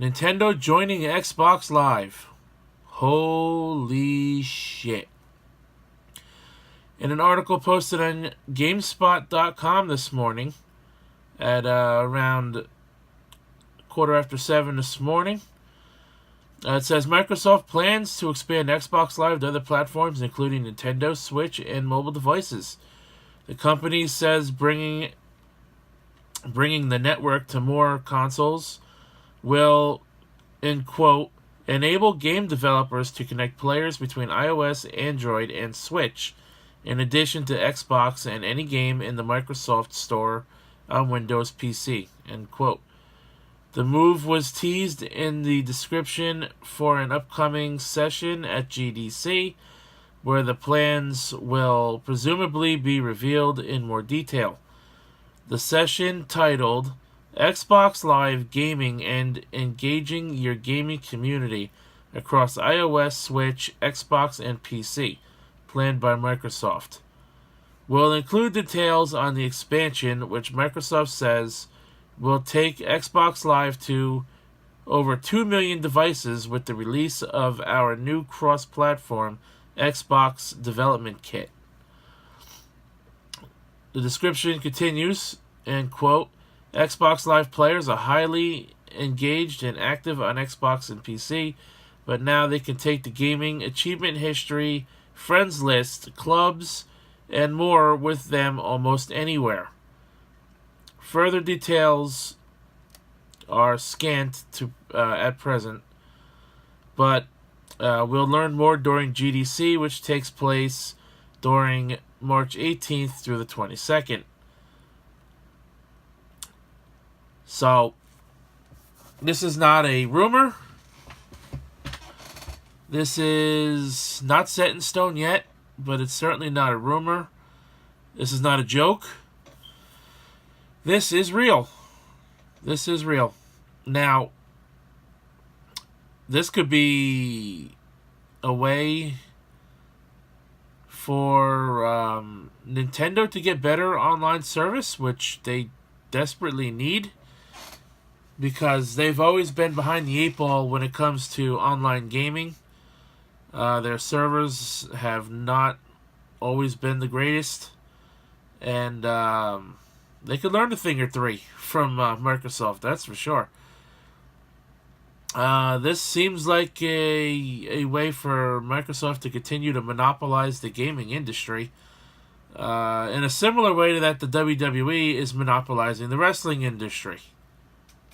Nintendo joining Xbox Live. Holy shit. In an article posted on GameSpot.com this morning at around 7:15 this morning, it says Microsoft plans to expand Xbox Live to other platforms, including Nintendo, Switch, and mobile devices. The company says bringing the network to more consoles will, in quote, enable game developers to connect players between iOS, Android, and Switch, in addition to Xbox and any game in the Microsoft Store on Windows PC, end quote. The move was teased in the description for an upcoming session at GDC, where the plans will presumably be revealed in more detail. The session, titled Xbox Live Gaming and Engaging Your Gaming Community Across iOS, Switch, Xbox, and PC, planned by Microsoft, will include details on the expansion, which Microsoft says will take Xbox Live to over 2 million devices with the release of our new cross-platform Xbox Development Kit. The description continues, and quote, Xbox Live players are highly engaged and active on Xbox and PC, but now they can take the gaming achievement history, friends list, clubs, and more with them almost anywhere. Further details are scant at present, but we'll learn more during GDC, which takes place during March 18th through the 22nd. So, this is not a rumor. This is not set in stone yet, but it's certainly not a rumor. This is not a joke. This is real. This is real. Now, this could be a way for Nintendo to get better online service, which they desperately need, because they've always been behind the eight ball when it comes to online gaming. Their servers have not always been the greatest, and they could learn a thing or three from Microsoft, that's for sure. This seems like a way for Microsoft to continue to monopolize the gaming industry, in a similar way to that the WWE is monopolizing the wrestling industry.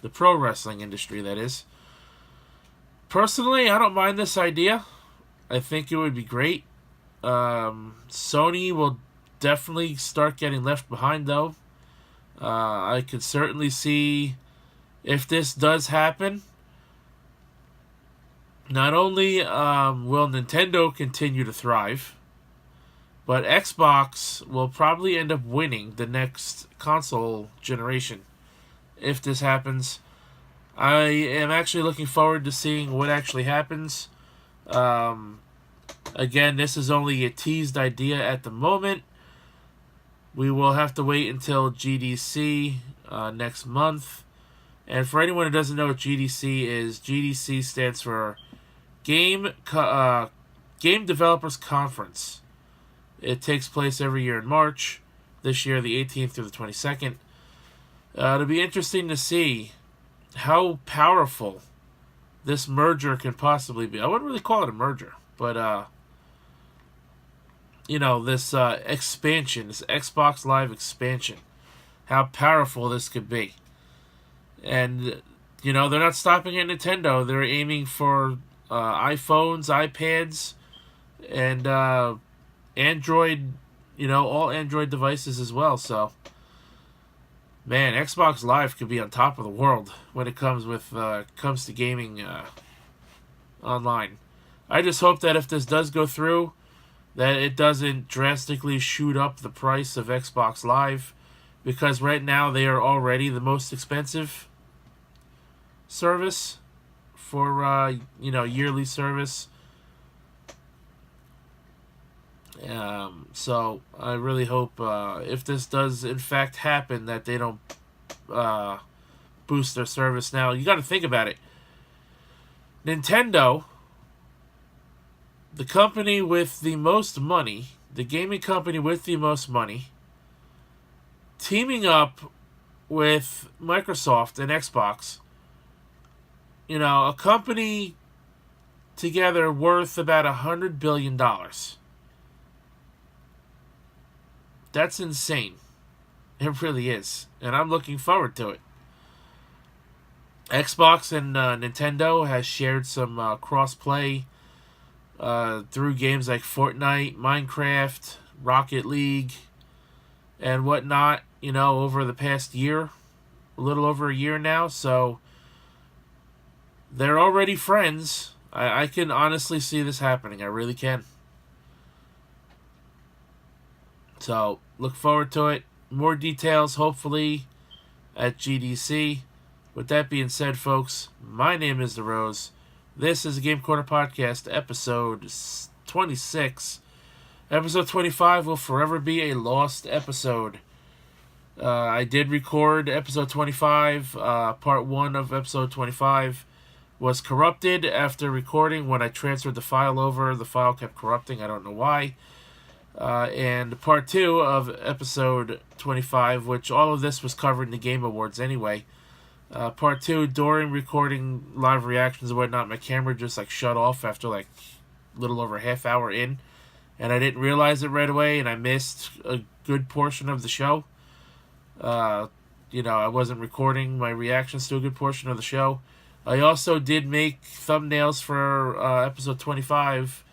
The pro wrestling industry, that is. Personally, I don't mind this idea. I think it would be great. Sony will definitely start getting left behind, though. I could certainly see if this does happen. Not only will Nintendo continue to thrive, but Xbox will probably end up winning the next console generation if this happens. I am actually looking forward to seeing what actually happens. Again, this is only a teased idea at the moment. We will have to wait until GDC next month. And for anyone who doesn't know what GDC is, GDC stands for Game Developers Conference. It takes place every year in March. This year, the 18th through the 22nd. It'll be interesting to see how powerful this merger can possibly be. I wouldn't really call it a merger, but this expansion, this Xbox Live expansion, how powerful this could be. And they're not stopping at Nintendo. They're aiming for iPhones, iPads, and Android, all Android devices as well. So, man, Xbox Live could be on top of the world when it comes to gaming online. I just hope that if this does go through, that it doesn't drastically shoot up the price of Xbox Live, because right now they are already the most expensive service for yearly service. So I really hope if this does in fact happen, that they don't boost their service. Now, you got to think about it. Nintendo, the company with the most money, the gaming company with the most money, teaming up with Microsoft and Xbox. You know, a company together worth about $100 billion. That's insane. It really is. And I'm looking forward to it. Xbox and Nintendo has shared some cross-play through games like Fortnite, Minecraft, Rocket League, and whatnot, you know, over the past year. A little over a year now. So they're already friends. I can honestly see this happening. I really can. So, look forward to it. More details, hopefully, at GDC. With that being said, folks, my name is The Rose. This is the Game Corner Podcast, episode 26. Episode 25 will forever be a lost episode. I did record episode 25. Part 1 of episode 25 was corrupted after recording. When I transferred the file over, the file kept corrupting. I don't know why. And part 2 of episode 25, which all of this was covered in the Game Awards anyway. Part 2, during recording live reactions and whatnot, my camera just shut off after a little over a half hour in. And I didn't realize it right away, and I missed a good portion of the show. I wasn't recording my reactions to a good portion of the show. I also did make thumbnails for episode 25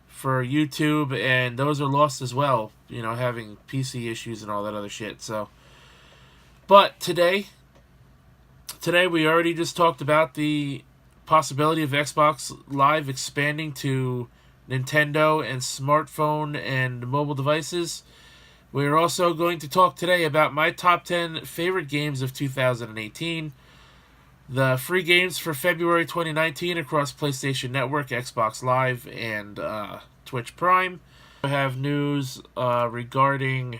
for YouTube, and those are lost as well, having PC issues and all that other shit. So, but today we already just talked about the possibility of Xbox Live expanding to Nintendo and smartphone and mobile devices. We're also going to talk today about my top 10 favorite games of 2018, the free games for February 2019 across PlayStation Network, Xbox Live, and Twitch Prime. I have news regarding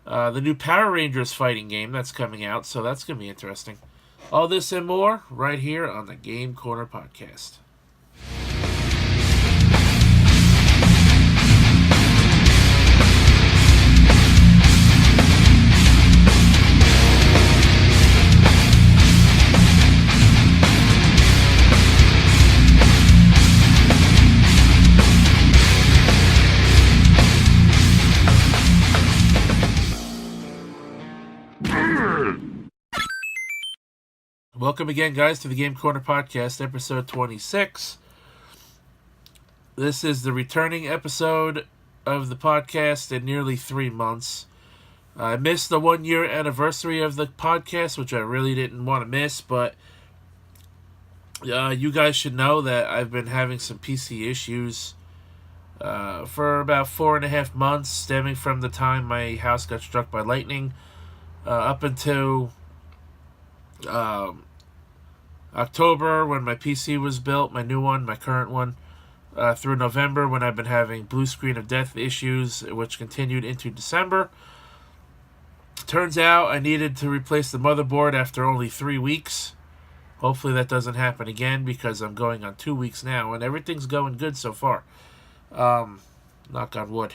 the new Power Rangers fighting game that's coming out, so that's going to be interesting. All this and more right here on the Game Corner Podcast. Welcome again, guys, to the Game Corner Podcast, episode 26. This is the returning episode of the podcast in nearly 3 months. I missed the 1-year anniversary of the podcast, which I really didn't want to miss, but you guys should know that I've been having some PC issues for about 4.5 months, stemming from the time my house got struck by lightning up until October, when my PC was built, my new one, my current one, through November, when I've been having blue screen of death issues, which continued into December. Turns out I needed to replace the motherboard after only 3 weeks. Hopefully that doesn't happen again, because I'm going on 2 weeks now, and everything's going good so far. Knock on wood.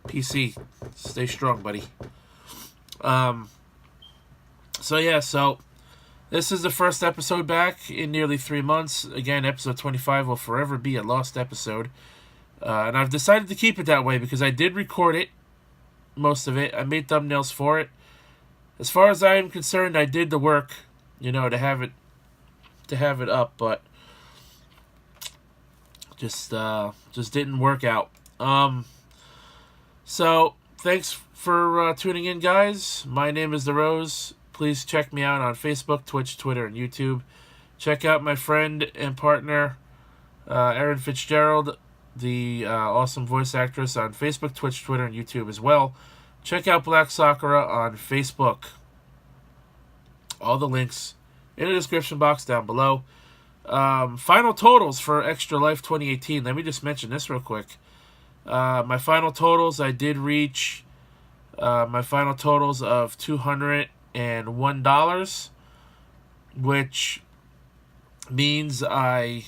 PC, stay strong, buddy. So this is the first episode back in nearly 3 months. Again, episode 25 will forever be a lost episode. And I've decided to keep it that way because I did record it, most of it. I made thumbnails for it. As far as I am concerned, I did the work, to have it up, but just didn't work out. So thanks for tuning in, guys. My name is The Rose. Please check me out on Facebook, Twitch, Twitter, and YouTube. Check out my friend and partner, Erin Fitzgerald, the awesome voice actress, on Facebook, Twitch, Twitter, and YouTube as well. Check out Black Sakura on Facebook. All the links in the description box down below. Final totals for Extra Life 2018. Let me just mention this real quick. My final totals, I did reach my final totals of $201, which means I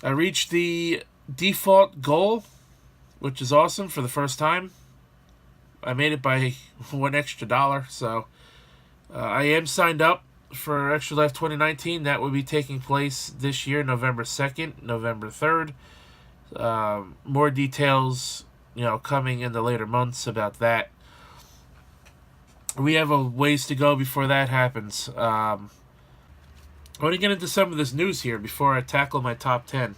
reached the default goal, which is awesome for the first time. I made it by $1 extra, so I am signed up for Extra Life 2019. That will be taking place this year, November 2nd, November 3rd. More details, coming in the later months about that. We have a ways to go before that happens. I want to get into some of this news here before I tackle my top 10.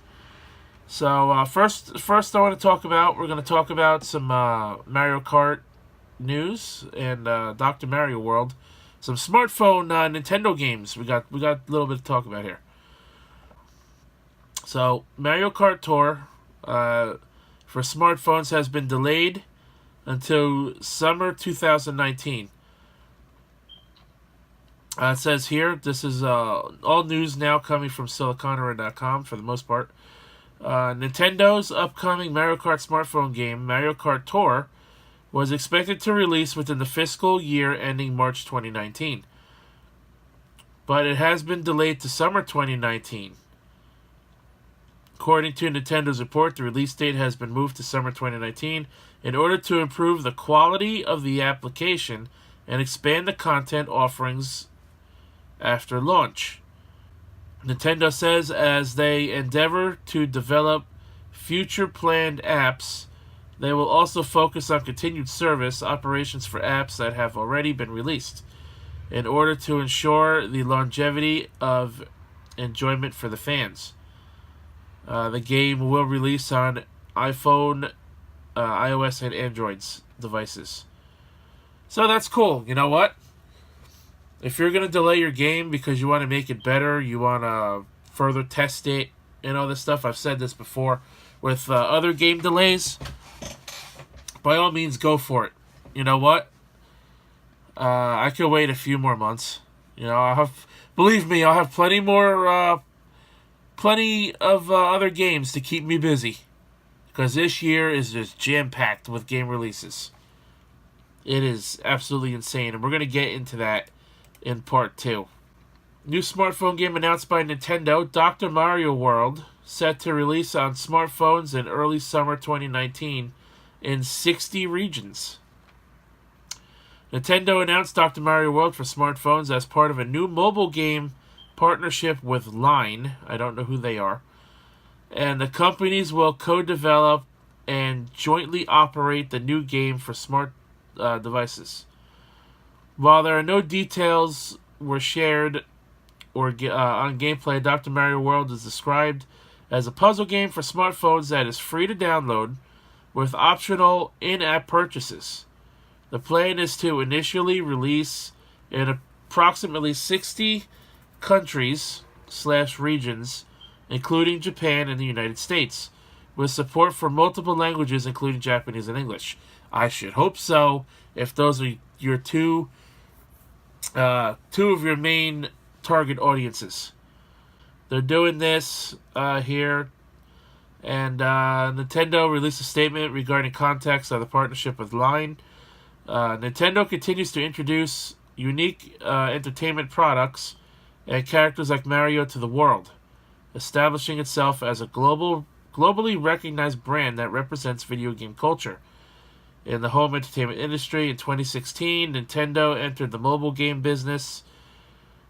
So first I want to talk about, we're going to talk about some Mario Kart news and Dr. Mario World. Some smartphone Nintendo games we got a little bit to talk about here. So Mario Kart Tour for smartphones has been delayed until summer 2019. It says here, this is all news now coming from siliconera.com for the most part. Nintendo's upcoming Mario Kart smartphone game, Mario Kart Tour, was expected to release within the fiscal year ending March 2019. But it has been delayed to summer 2019. According to Nintendo's report, the release date has been moved to summer 2019 in order to improve the quality of the application and expand the content offerings after launch. Nintendo says as they endeavor to develop future planned apps, they will also focus on continued service operations for apps that have already been released in order to ensure the longevity of enjoyment for the fans. The game will release on iPhone, iOS, and Android's devices. So that's cool. You know what? If you're going to delay your game because you want to make it better, you want to further test it and all this stuff, I've said this before with other game delays, by all means go for it. You know what? I could wait a few more months. Believe me, I'll have plenty of other games to keep me busy. Because this year is just jam-packed with game releases. It is absolutely insane, and we're going to get into that in part 2. New smartphone game announced by Nintendo, Dr. Mario World, set to release on smartphones in early summer 2019 in 60 regions. Nintendo announced Dr. Mario World for smartphones as part of a new mobile game partnership with Line. I don't know who they are. And the companies will co-develop and jointly operate the new game for smart devices. While there are no details were shared or on gameplay, Dr. Mario World is described as a puzzle game for smartphones that is free to download with optional in-app purchases. The plan is to initially release in approximately 60 countries/regions, including Japan and the United States, with support for multiple languages, including Japanese and English. I should hope so, if those are your two of your main target audiences. They're doing this here, and Nintendo released a statement regarding context of the partnership with Line. Nintendo continues to introduce unique entertainment products and characters like Mario to the world, establishing itself as a globally recognized brand that represents video game culture. In the home entertainment industry in 2016, Nintendo entered the mobile game business,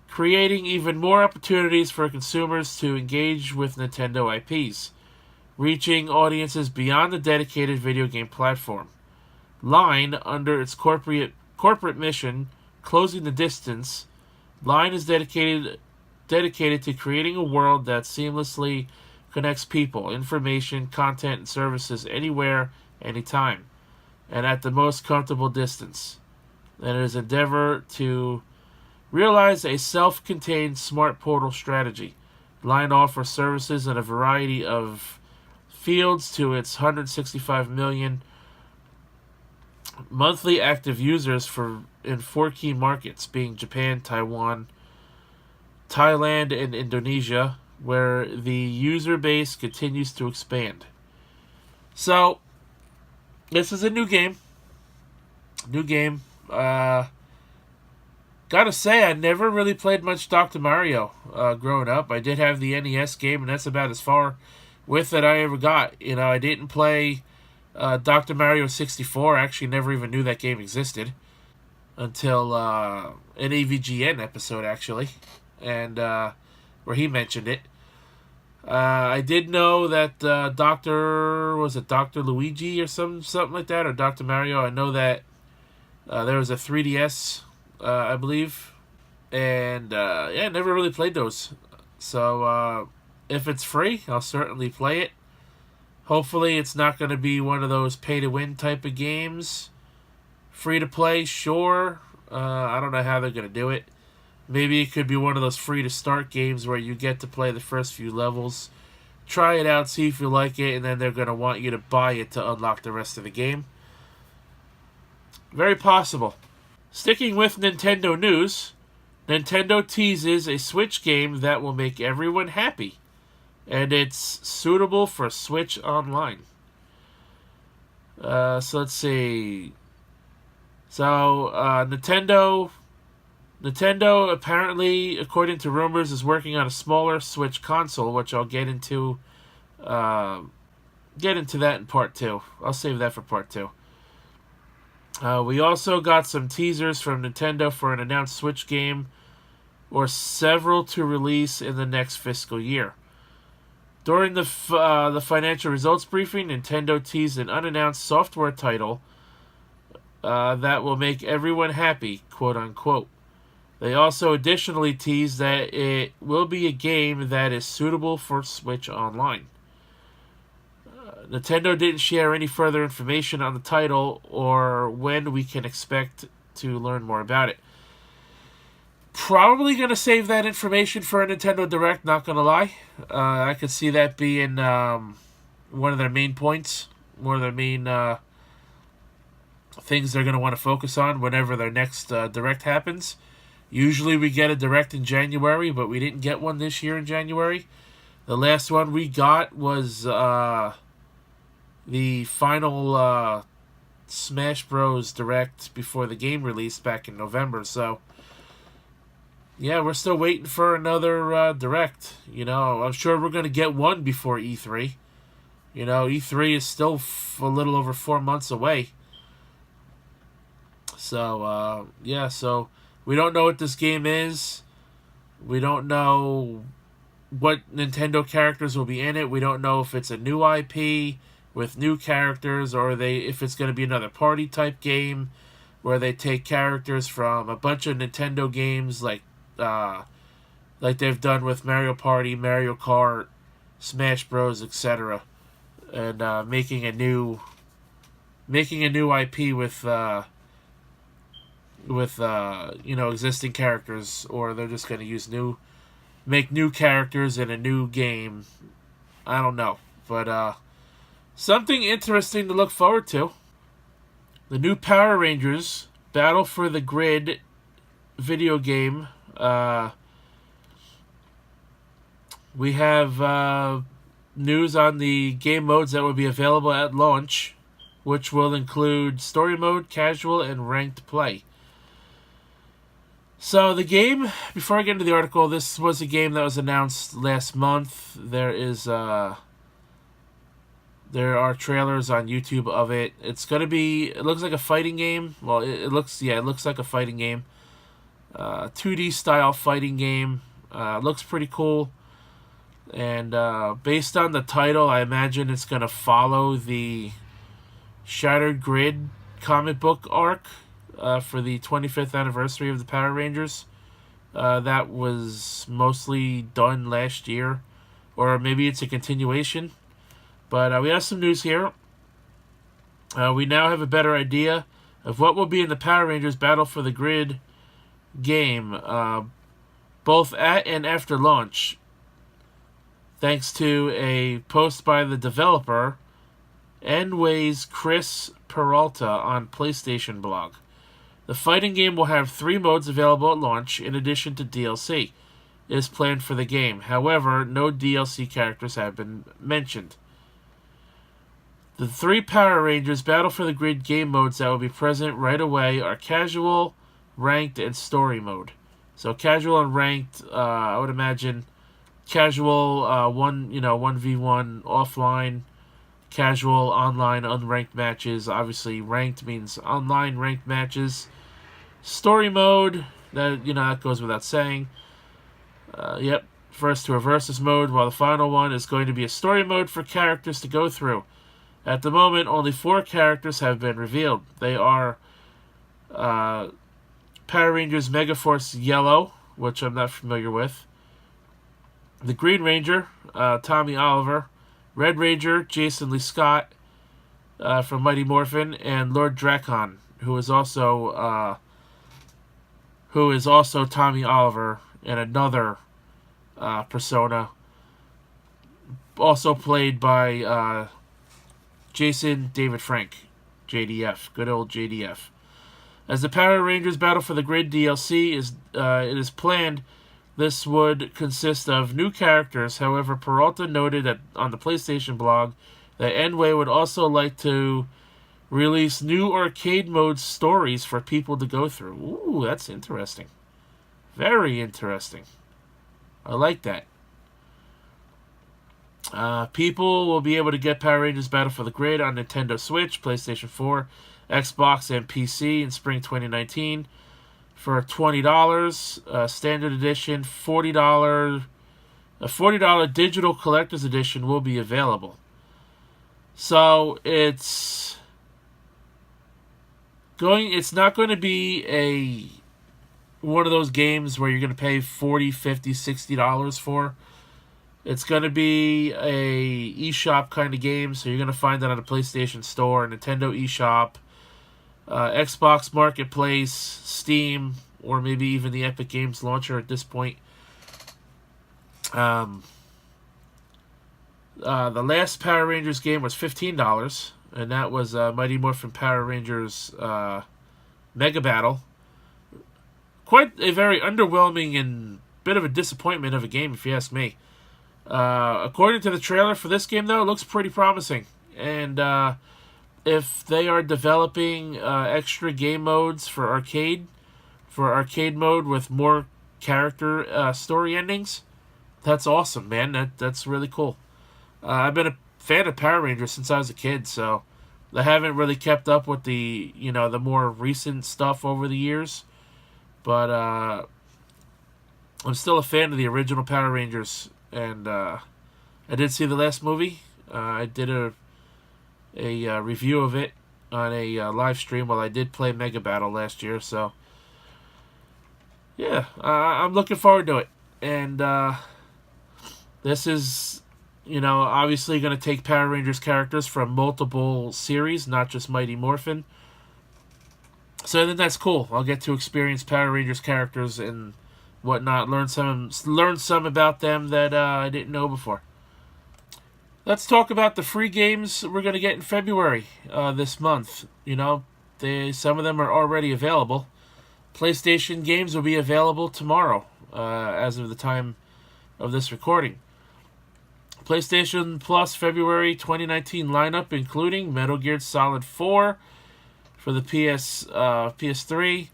creating even more opportunities for consumers to engage with Nintendo IPs, reaching audiences beyond the dedicated video game platform. Line, under its corporate mission, Closing the Distance, Line is dedicated to creating a world that seamlessly connects people, information, content, and services anywhere, anytime, and at the most comfortable distance. And it is an endeavor to realize a self-contained smart portal strategy. Line offers services in a variety of fields to its 165 million monthly active users in 4 key markets, being Japan, Taiwan, Thailand, and Indonesia, where the user base continues to expand. So, this is a new game. Gotta say, I never really played much Dr. Mario growing up. I did have the NES game, and that's about as far with it I ever got. I didn't play Dr. Mario 64. I actually never even knew that game existed until an AVGN episode, actually, and where he mentioned it. I did know that Dr. Luigi or something like that, or Dr. Mario. I know that there was a 3DS, I believe, and yeah, never really played those. So if it's free, I'll certainly play it. Hopefully, it's not going to be one of those pay-to-win type of games. Free to play, sure. I don't know how they're going to do it. Maybe it could be one of those free-to-start games where you get to play the first few levels, try it out, see if you like it, and then they're going to want you to buy it to unlock the rest of the game. Very possible. Sticking with Nintendo news, Nintendo teases a Switch game that will make everyone happy, and it's suitable for Switch Online. So let's see. So Nintendo apparently, according to rumors, is working on a smaller Switch console, which I'll get into that in part 2. I'll save that for part 2. We also got some teasers from Nintendo for an announced Switch game, or several to release in the next fiscal year. During the financial results briefing, Nintendo teased an unannounced software title that will make everyone happy, quote unquote. They also additionally teased that it will be a game that is suitable for Switch Online. Nintendo didn't share any further information on the title or when we can expect to learn more about it. Probably going to save that information for a Nintendo Direct, not going to lie. I could see that being one of their main points, one of their main things they're going to want to focus on whenever their next Direct happens. Usually we get a Direct in January, but we didn't get one this year in January. The last one we got was the final Smash Bros. Direct before the game released back in November. So, yeah, we're still waiting for another Direct. I'm sure we're going to get one before E3. E3 is still a little over 4 months away. So, yeah, so we don't know what this game is. We don't know what Nintendo characters will be in it. We don't know if it's a new IP with new characters, or if it's going to be another party type game where they take characters from a bunch of Nintendo games like they've done with Mario Party, Mario Kart, Smash Bros, etc., and making a new IP with existing characters, or they're just going to make new characters in a new game. I don't know, but something interesting to look forward to. The new Power Rangers Battle for the Grid video game. We have news on the game modes that will be available at launch, which will include story mode, casual, and ranked play. So the game, before I get into the article, this was a game that was announced last month. There are trailers on YouTube of it. It's going to be, it looks like a fighting game. Well, it looks like a fighting game. 2D style fighting game. Looks pretty cool. And based on the title, I imagine it's going to follow the Shattered Grid comic book arc for the 25th anniversary of the Power Rangers. That was mostly done last year. Or maybe it's a continuation. But we have some news here. We now have a better idea of what will be in the Power Rangers Battle for the Grid game, both at and after launch, thanks to a post by the developer, Enway's Chris Peralta, on PlayStation blog. The fighting game will have 3 modes available at launch, in addition to DLC. It is planned for the game. However, no DLC characters have been mentioned. The 3 Power Rangers Battle for the Grid game modes that will be present right away are Casual, ranked, and story mode. So casual and ranked, I would imagine casual 1v1 offline, casual online unranked matches. Obviously ranked means online ranked matches. Story mode, that goes without saying. Yep, first to a versus mode, while the final one is going to be a story mode for characters to go through. At the moment, only 4 characters have been revealed. They are Power Rangers Megaforce Yellow, which I'm not familiar with, the Green Ranger, Tommy Oliver, Red Ranger, Jason Lee Scott from Mighty Morphin, and Lord Drakon, who is also Tommy Oliver in another persona, also played by Jason David Frank, JDF, good old JDF. As the Power Rangers Battle for the Grid DLC it is planned, this would consist of new characters. However, Peralta noted that on the PlayStation blog that Enway would also like to release new arcade mode stories for people to go through. Ooh, that's interesting. Very interesting. I like that. People will be able to get Power Rangers Battle for the Grid on Nintendo Switch, PlayStation 4, Xbox, and PC in spring 2019 for $20. Standard edition, $40. A $40 digital collector's edition will be available. So it's not going to be one of those games where you're going to pay $40, $50, $60 for. It's going to be a eShop kind of game, so you're going to find that on a PlayStation Store, Nintendo eShop, Xbox Marketplace, Steam, or maybe even the Epic Games launcher at this point. The last Power Rangers game was $15, and that was Mighty Morphin Power Rangers Mega Battle. Quite a very underwhelming and bit of a disappointment of a game, if you ask me. According to the trailer for this game, though, it looks pretty promising. And if they are developing extra game modes for arcade mode with more character story endings, that's awesome, man. That's really cool. I've been a fan of Power Rangers since I was a kid, so I haven't really kept up with the more recent stuff over the years. But I'm still a fan of the original Power Rangers. And I did see the last movie. I did a review of it on a live stream while I did play Mega Battle last year. So, yeah, I'm looking forward to it. And this is, obviously going to take Power Rangers characters from multiple series, not just Mighty Morphin. So I think that's cool. I'll get to experience Power Rangers characters and whatnot, learn some about them that I didn't know before. Let's talk about the free games we're going to get in February this month. Some of them are already available. PlayStation games will be available tomorrow, as of the time of this recording. PlayStation Plus February 2019 lineup, including Metal Gear Solid 4 for the PS3,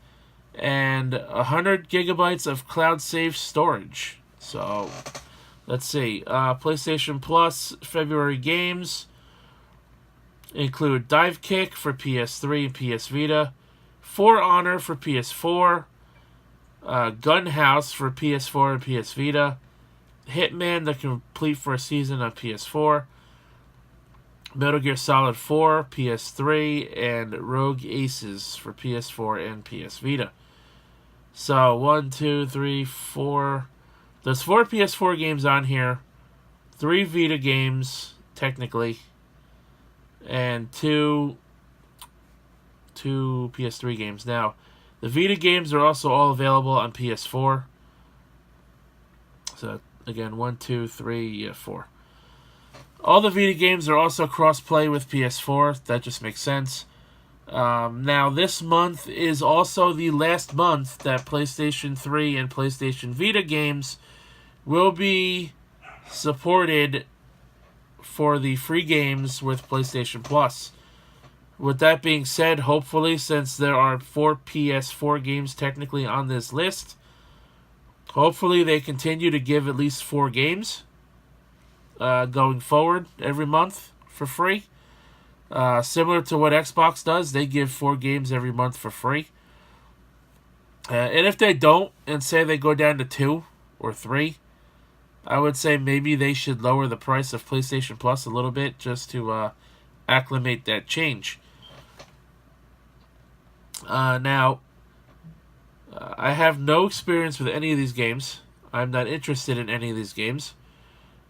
and 100 gigabytes of cloud save storage. So, let's see. PlayStation Plus February games include Dive Kick for PS3 and PS Vita, For Honor for PS4, Gun House for PS4 and PS Vita, Hitman the Complete for a Season on PS4, Metal Gear Solid 4, PS3, and Rogue Aces for PS4 and PS Vita. So, 1, 2, 3, 4. There's 4 PS4 games on here, 3 Vita games, technically, and 2 PS3 games. Now, the Vita games are also all available on PS4. So, again, 1, 2, 3, 4. All the Vita games are also cross-play with PS4. That just makes sense. Now, this month is also the last month that PlayStation 3 and PlayStation Vita games will be supported for the free games with PlayStation Plus, With that being said, hopefully, since there are 4 PS4 games technically on this list, hopefully they continue to give at least 4 games going forward every month for free. Similar to what Xbox does, they give 4 games every month for free. And if they don't, and say they go down to 2 or 3, I would say maybe they should lower the price of PlayStation Plus a little bit just to acclimate that change. Now, I have no experience with any of these games. I'm not interested in any of these games.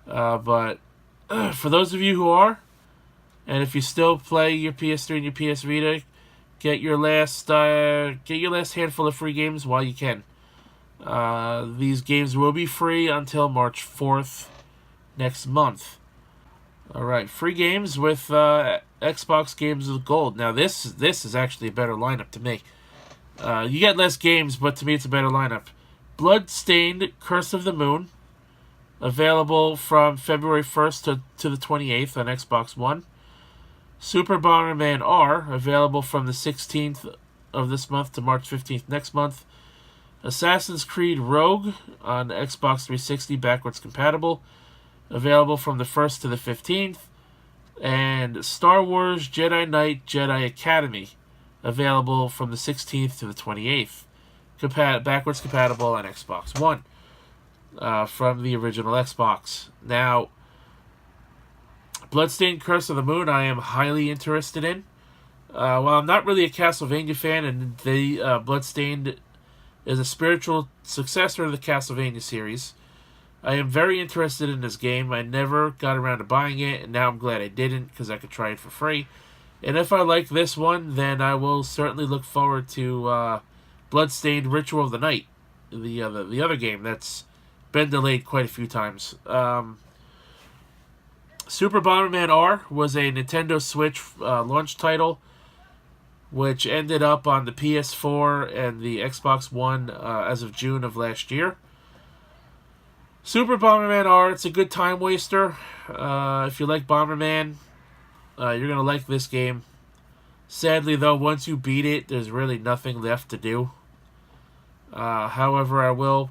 But for those of you who are, and if you still play your PS3 and your PS Vita, get your last handful of free games while you can. These games will be free until March 4th next month. Alright, free games with Xbox Games with Gold. Now this is actually a better lineup to me. You get less games, but to me it's a better lineup. Bloodstained Curse of the Moon, available from February 1st to the 28th on Xbox One. Super Bomberman R, available from the 16th of this month to March 15th next month. Assassin's Creed Rogue on Xbox 360 backwards compatible, available from the 1st to the 15th. And Star Wars Jedi Knight Jedi Academy, available from the 16th to the 28th. Backwards compatible on Xbox One from the original Xbox. Now, Bloodstained Curse of the Moon I am highly interested in. While I'm not really a Castlevania fan, and the Bloodstained is a spiritual successor of the Castlevania series, I am very interested in this game. I never got around to buying it, and now I'm glad I didn't, because I could try it for free. And if I like this one, then I will certainly look forward to Bloodstained Ritual of the Night, the other game that's been delayed quite a few times. Super Bomberman R was a Nintendo Switch launch title, which ended up on the PS4 and the Xbox One as of June of last year. Super Bomberman R, it's a good time waster. If you like Bomberman, you're going to like this game. Sadly, though, once you beat it, there's really nothing left to do. However, I will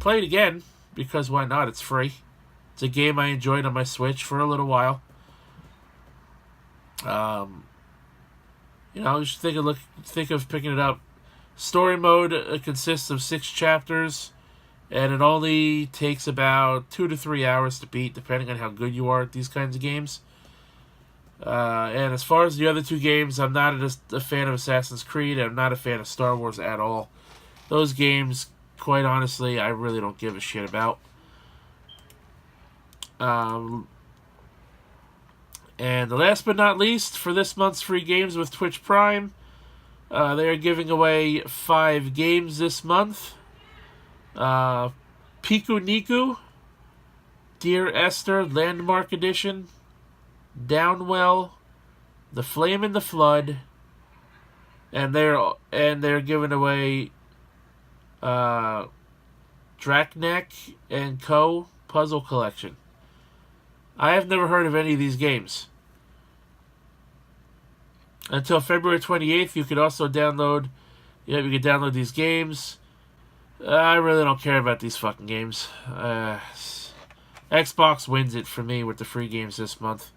play it again, because why not? It's free. It's a game I enjoyed on my Switch for a little while. You should think of picking it up. Story mode consists of 6 chapters, and it only takes about 2 to 3 hours to beat, depending on how good you are at these kinds of games. And as far as the other 2 games, I'm not a fan of Assassin's Creed. I'm not a fan of Star Wars at all. Those games, quite honestly, I really don't give a shit about. And the last but not least, for this month's free games with Twitch Prime, they are giving away 5 games this month. Piku Niku, Dear Esther Landmark Edition, Downwell, The Flame in the Flood, and they're giving away Draknek and Co. Puzzle Collection. I have never heard of any of these games. Until February 28th, you could also download these games. I really don't care about these fucking games. Xbox wins it for me with the free games this month.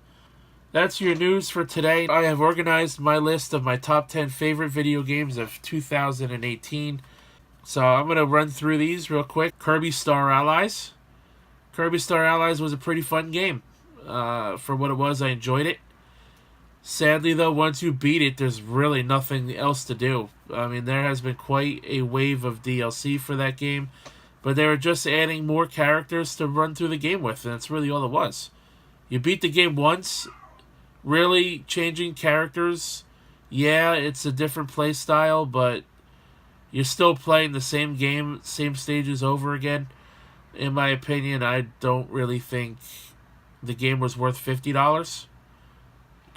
That's your news for today. I have organized my list of my top 10 favorite video games of 2018. So I'm going to run through these real quick. Kirby Star Allies. Kirby Star Allies was a pretty fun game. For what it was, I enjoyed it. Sadly, though, once you beat it, there's really nothing else to do. I mean, there has been quite a wave of DLC for that game, but they were just adding more characters to run through the game with, and that's really all it was. You beat the game once, really changing characters. Yeah, it's a different play style, but you're still playing the same game, same stages over again. In my opinion, I don't really think the game was worth $50.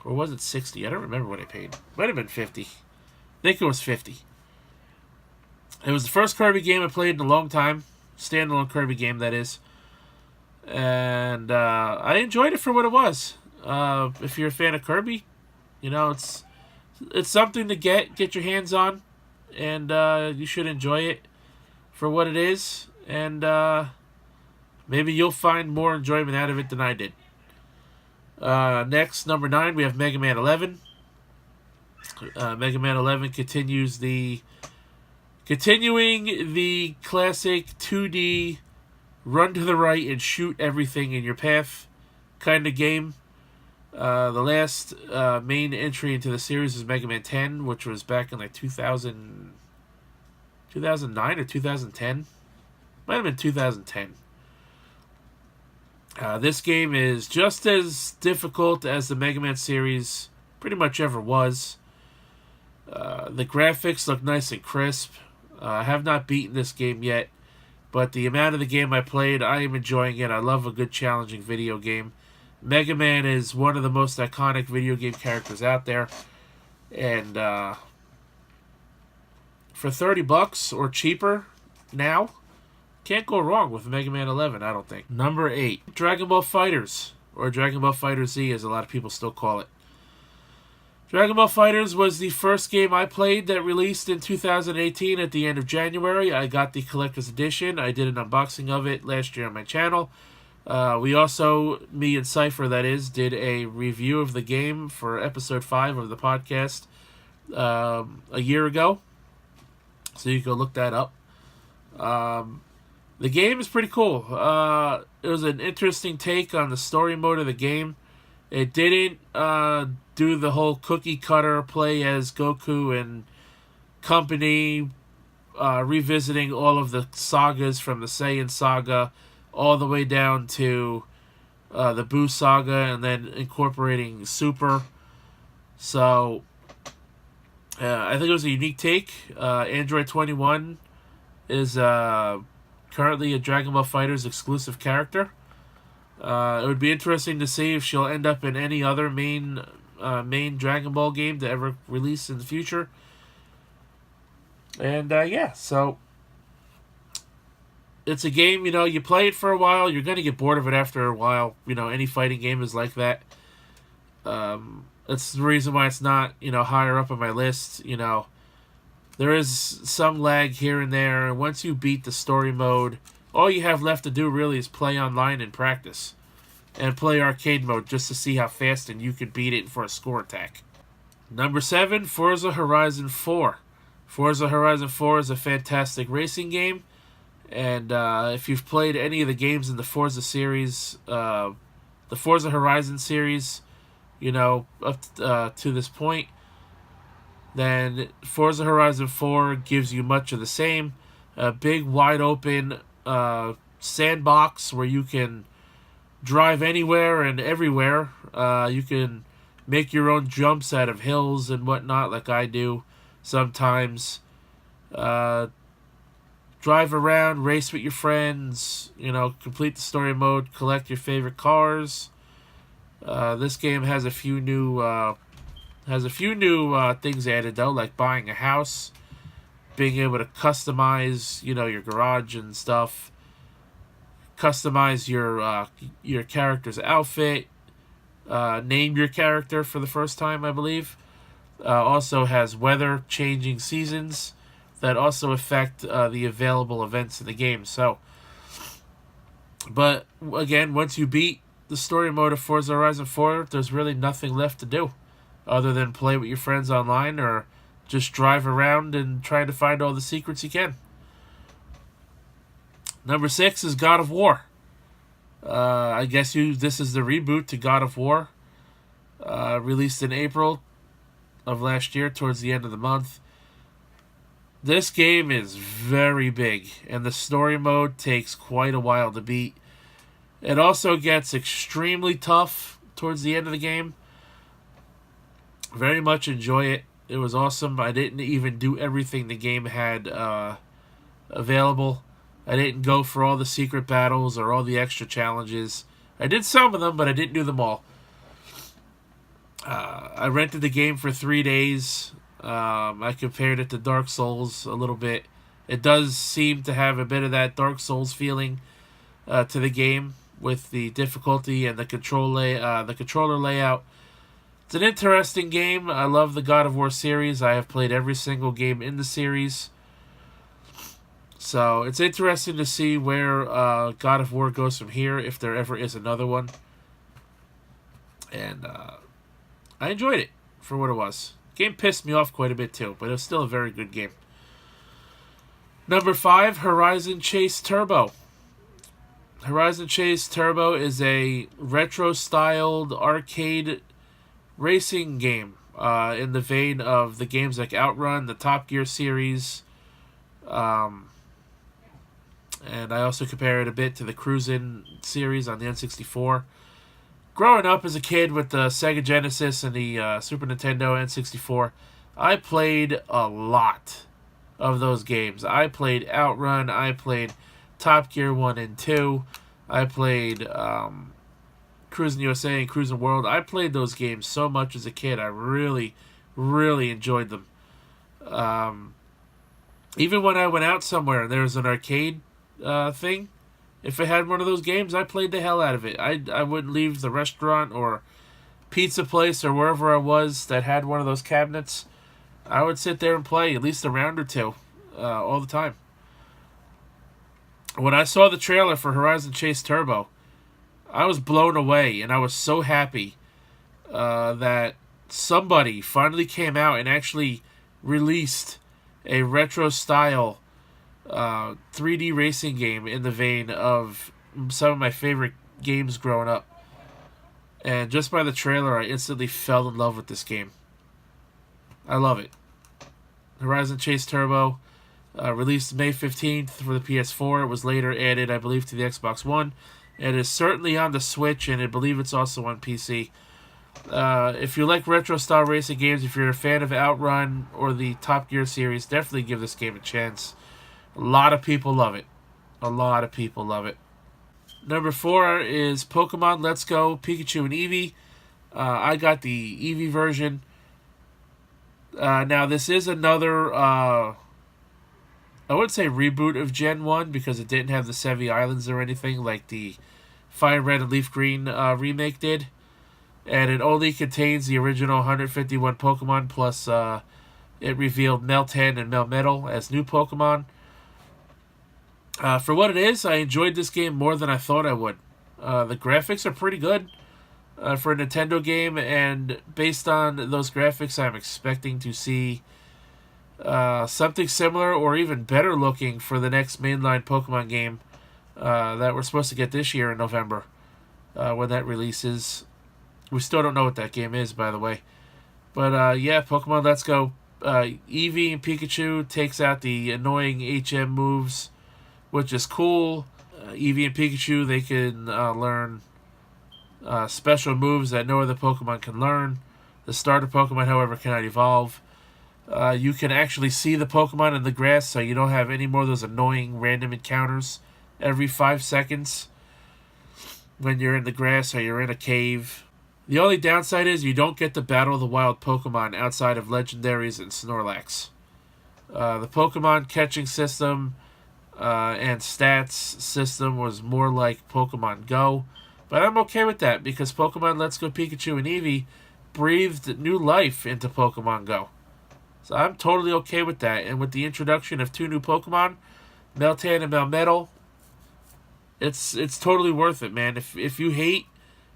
Or was it $60? I don't remember what I paid. Might have been $50. I think it was $50. It was the first Kirby game I played in a long time. Standalone Kirby game, that is. And I enjoyed it for what it was. If you're a fan of Kirby, it's it's something to get your hands on, and you should enjoy it for what it is, and maybe you'll find more enjoyment out of it than I did. Next, number 9, we have Mega Man 11. Mega Man 11 continuing the classic 2D run to the right and shoot everything in your path kind of game. The last main entry into the series is Mega Man 10, which was back in like 2009 or 2010. Might have been 2010. This game is just as difficult as the Mega Man series pretty much ever was. The graphics look nice and crisp. I have not beaten this game yet, but the amount of the game I played, I am enjoying it. I love a good challenging video game. Mega Man is one of the most iconic video game characters out there, and for $30 or cheaper now, can't go wrong with Mega Man 11, I don't think. Number 8, Dragon Ball FighterZ, or Dragon Ball FighterZ as a lot of people still call it. Dragon Ball FighterZ was the first game I played that released in 2018 at the end of January. I got the collector's edition. I did an unboxing of it last year on my channel. We also, me and Cypher that is, did a review of the game for episode 5 of the podcast a year ago. So you can go look that up. The game is pretty cool. It was an interesting take on the story mode of the game. It didn't do the whole cookie cutter play as Goku and company, revisiting all of the sagas from the Saiyan saga all the way down to the Buu saga, and then incorporating Super. So I think it was a unique take. Android 21 is currently a Dragon Ball FighterZ exclusive character. It would be interesting to see if she'll end up in any other main Dragon Ball game to ever release in the future. And yeah, so it's a game, you play it for a while, you're going to get bored of it after a while. Any fighting game is like that. That's the reason why it's not, higher up on my list. There is some lag here and there, and once you beat the story mode, all you have left to do really is play online and practice. And play arcade mode just to see how fast and you can beat it for a score attack. Number 7, Forza Horizon 4. Forza Horizon 4 is a fantastic racing game. And if you've played any of the games in the Forza series, the Forza Horizon series, up to this point, then Forza Horizon 4 gives you much of the same. A big, wide open sandbox where you can drive anywhere and everywhere. You can make your own jumps out of hills and whatnot, like I do sometimes. Drive around, race with your friends, complete the story mode, collect your favorite cars. This game has a few new things added though, like buying a house, being able to customize, your garage and stuff, customize your character's outfit, name your character for the first time, I believe. Also has weather changing seasons that also affect the available events in the game. So, but again, once you beat the story mode of Forza Horizon 4, there's really nothing left to do other than play with your friends online or just drive around and try to find all the secrets you can. Number 6 is God of War. I guess this is the reboot to God of War. Released in April of last year, towards the end of the month. This game is very big, and the story mode takes quite a while to beat. It also gets extremely tough towards the end of the game. Very much enjoy it. It was awesome. I didn't even do everything the game had available. I didn't go for all the secret battles or all the extra challenges. I did some of them, but I didn't do them all. I rented the game for 3 days. I compared it to Dark Souls a little bit. It does seem to have a bit of that Dark Souls feeling to the game with the difficulty and the controller layout. It's an interesting game. I love the God of War series. I have played every single game in the series. So it's interesting to see where God of War goes from here, if there ever is another one. And I enjoyed it for what it was. Game pissed me off quite a bit too, but it was still a very good game. Number 5, Horizon Chase Turbo. Horizon Chase Turbo is a retro-styled arcade racing game in the vein of the games like Outrun, the Top Gear series, and I also compare it a bit to the Cruisin' series on the N64. Growing up as a kid with the Sega Genesis and the Super Nintendo N64, I played a lot of those games. I played Outrun, I played Top Gear 1 and 2, I played Cruisin' USA and Cruisin' World. I played those games so much as a kid. I really, really enjoyed them. Even when I went out somewhere and there was an arcade thing, if it had one of those games, I played the hell out of it. I wouldn't leave the restaurant or pizza place or wherever I was that had one of those cabinets. I would sit there and play at least a round or two all the time. When I saw the trailer for Horizon Chase Turbo, I was blown away, and I was so happy that somebody finally came out and actually released a retro-style 3D racing game in the vein of some of my favorite games growing up. And just by the trailer, I instantly fell in love with this game. I love it. Horizon Chase Turbo, released May 15th for the PS4. It was later added, I believe, to the Xbox One. It is certainly on the Switch, and I believe it's also on PC. If you like retro-style racing games, if you're a fan of Outrun or the Top Gear series, definitely give this game a chance. A lot of people love it. A lot of people love it. Number 4 is Pokemon Let's Go Pikachu and Eevee. I got the Eevee version. Now, this is another, I wouldn't say reboot of Gen 1 because it didn't have the Sevi Islands or anything like the Fire Red and Leaf Green remake did. And it only contains the original 151 Pokemon, plus it revealed Meltan and Melmetal as new Pokemon. For what it is, I enjoyed this game more than I thought I would. The graphics are pretty good for a Nintendo game, and based on those graphics, I'm expecting to see something similar or even better looking for the next mainline Pokemon game that we're supposed to get this year in November when that releases. We still don't know what that game is, by the way. But yeah, Pokemon Let's Go. Eevee and Pikachu takes out the annoying HM moves, which is cool. Eevee and Pikachu, they can learn special moves that no other Pokemon can learn. The starter Pokemon, however, cannot evolve. You can actually see the Pokemon in the grass, so you don't have any more of those annoying random encounters every 5 seconds when you're in the grass or you're in a cave. The only downside is you don't get to battle the wild Pokemon outside of Legendaries and Snorlax. The Pokemon catching system and stats system was more like Pokemon Go, but I'm okay with that because Pokemon Let's Go Pikachu and Eevee breathed new life into Pokemon Go. So I'm totally okay with that, and with the introduction of 2 new Pokemon, Meltan and Melmetal, it's totally worth it, man. If you hate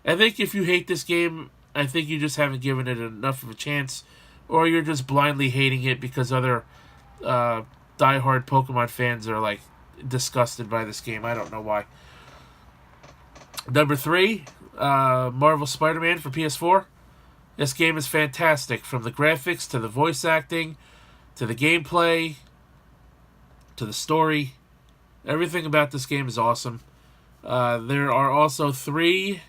this game, I think you just haven't given it enough of a chance, or you're just blindly hating it because other diehard Pokemon fans are like disgusted by this game. I don't know why. Number 3, Marvel Spider-Man for PS4. This game is fantastic, from the graphics to the voice acting to the gameplay to the story. Everything about this game is awesome. There are also 3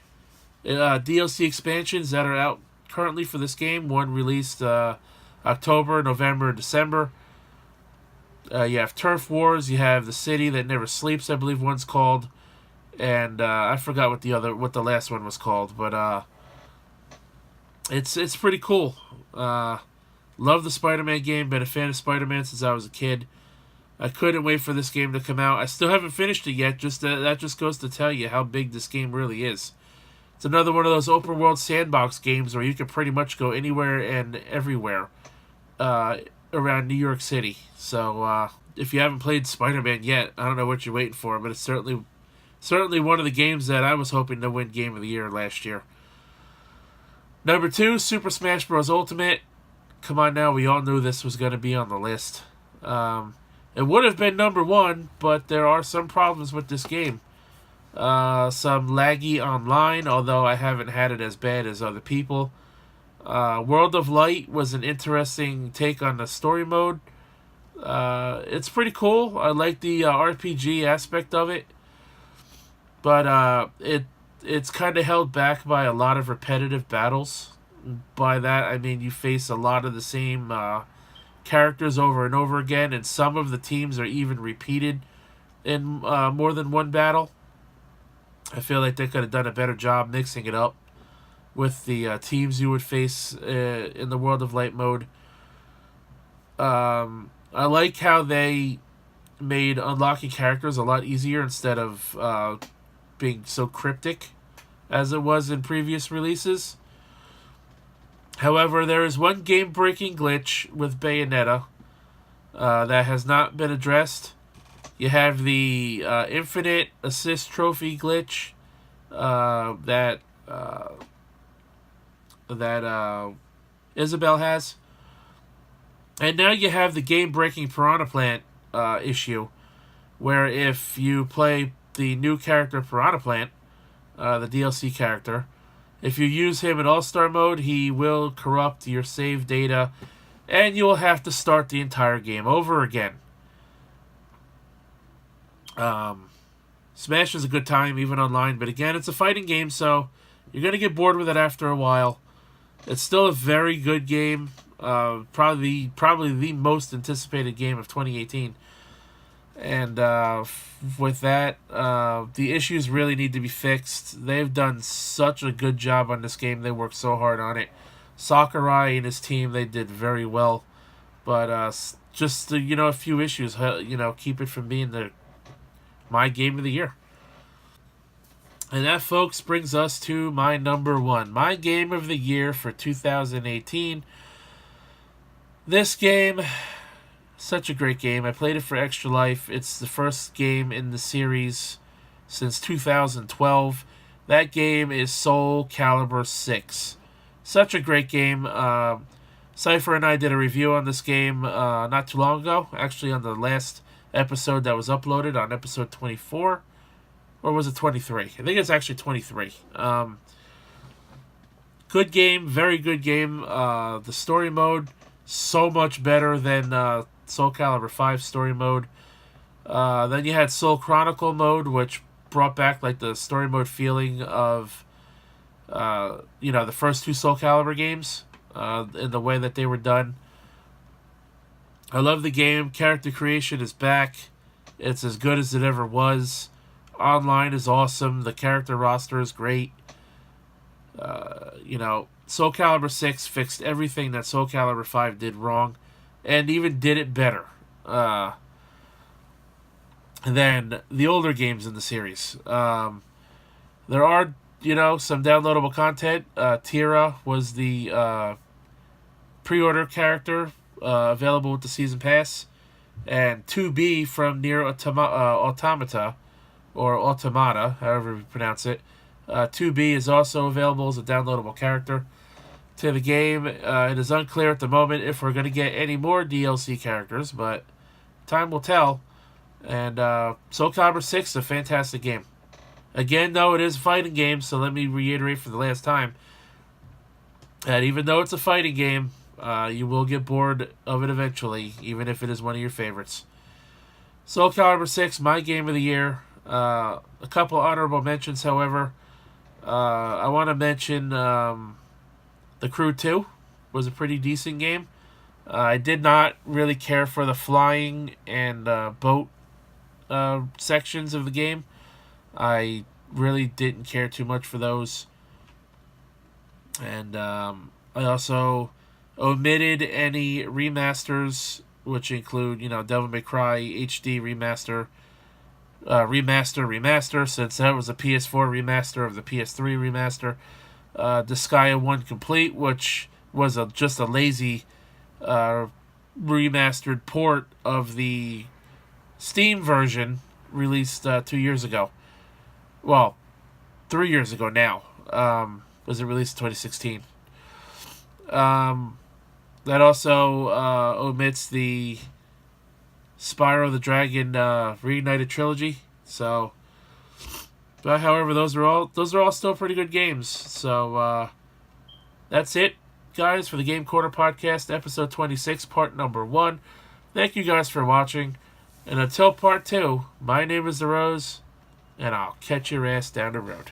DLC expansions that are out currently for this game. One released October, November, December. You have Turf Wars. You have The City That Never Sleeps, I believe one's called, and I forgot what the last one was called. But it's pretty cool. Love the Spider-Man game. Been a fan of Spider-Man since I was a kid. I couldn't wait for this game to come out. I still haven't finished it yet. That just goes to tell you how big this game really is. It's another one of those open world sandbox games where you can pretty much go anywhere and everywhere around New York City. So if you haven't played Spider-Man yet, I don't know what you're waiting for, but it's certainly one of the games that I was hoping to win Game of the Year last year. Number 2, Super Smash Bros. Ultimate. Come on now, we all knew this was going to be on the list. It would have been number 1, but there are some problems with this game. Some laggy online, although I haven't had it as bad as other people. World of Light was an interesting take on the story mode. It's pretty cool. I like the RPG aspect of it. But it's kind of held back by a lot of repetitive battles. By that, I mean you face a lot of the same characters over and over again, and some of the teams are even repeated in more than one battle. I feel like they could have done a better job mixing it up with the teams you would face in the World of Light mode. I like how they made unlocking characters a lot easier instead of being so cryptic as it was in previous releases. However, there is one game-breaking glitch with Bayonetta that has not been addressed. You have the infinite assist trophy glitch that Isabelle has. And now you have the game-breaking Piranha Plant issue, where if you play the new character Piranha Plant, the DLC character, if you use him in All-Star mode, he will corrupt your save data, and you'll have to start the entire game over again. Smash is a good time, even online, but again, it's a fighting game, so you're going to get bored with it after a while. It's still a very good game, probably the most anticipated game of 2018. And with that, the issues really need to be fixed. They've done such a good job on this game. They worked so hard on it. Sakura and his team, they did very well. But just a few issues, keep it from being my game of the year. And that, folks, brings us to my number 1. My game of the year for 2018. This game, such a great game. I played it for Extra Life. It's the first game in the series since 2012. That game is Soul Calibur 6. Such a great game. Cypher and I did a review on this game not too long ago. Actually, on the last episode that was uploaded on episode 24. Or was it 23? I think it's actually 23. Good game. Very good game. The story mode, so much better than Soul Calibur 5 story mode. Then you had Soul Chronicle mode, which brought back like the story mode feeling of the first 2 Soul Calibur games in the way that they were done. I love the game. Character creation is back. It's as good as it ever was. Online is awesome. The character roster is great. Soul Calibur 6 fixed everything that Soul Calibur 5 did wrong, and even did it better than the older games in the series. There are, some downloadable content. Tira was the pre-order character available with the Season Pass, and 2B from Nier Automata, or Automata, however you pronounce it. 2B is also available as a downloadable character to the game. It is unclear at the moment if we're going to get any more DLC characters, but time will tell. And Soul Calibur 6 is a fantastic game. Again, though, it is a fighting game, so let me reiterate for the last time that even though it's a fighting game, you will get bored of it eventually, even if it is one of your favorites. Soul Calibur 6, my game of the year. A couple honorable mentions, however. I want to mention The Crew 2 was a pretty decent game. I did not really care for the flying and boat sections of the game. I really didn't care too much for those. And I also omitted any remasters, which include, Devil May Cry HD remaster, remaster, since that was a PS4 remaster of the PS3 remaster. Disgaea 1 Complete, which was just a lazy remastered port of the Steam version released 2 years ago. Well, 3 years ago now. Was it released in 2016? That also omits the Spyro the Dragon Reignited trilogy. So, but however, those are all still pretty good games. So that's it, guys, for the Game Corner podcast, episode 26, part number 1. Thank you guys for watching, and until part 2, my name is The Rose, and I'll catch your ass down the road.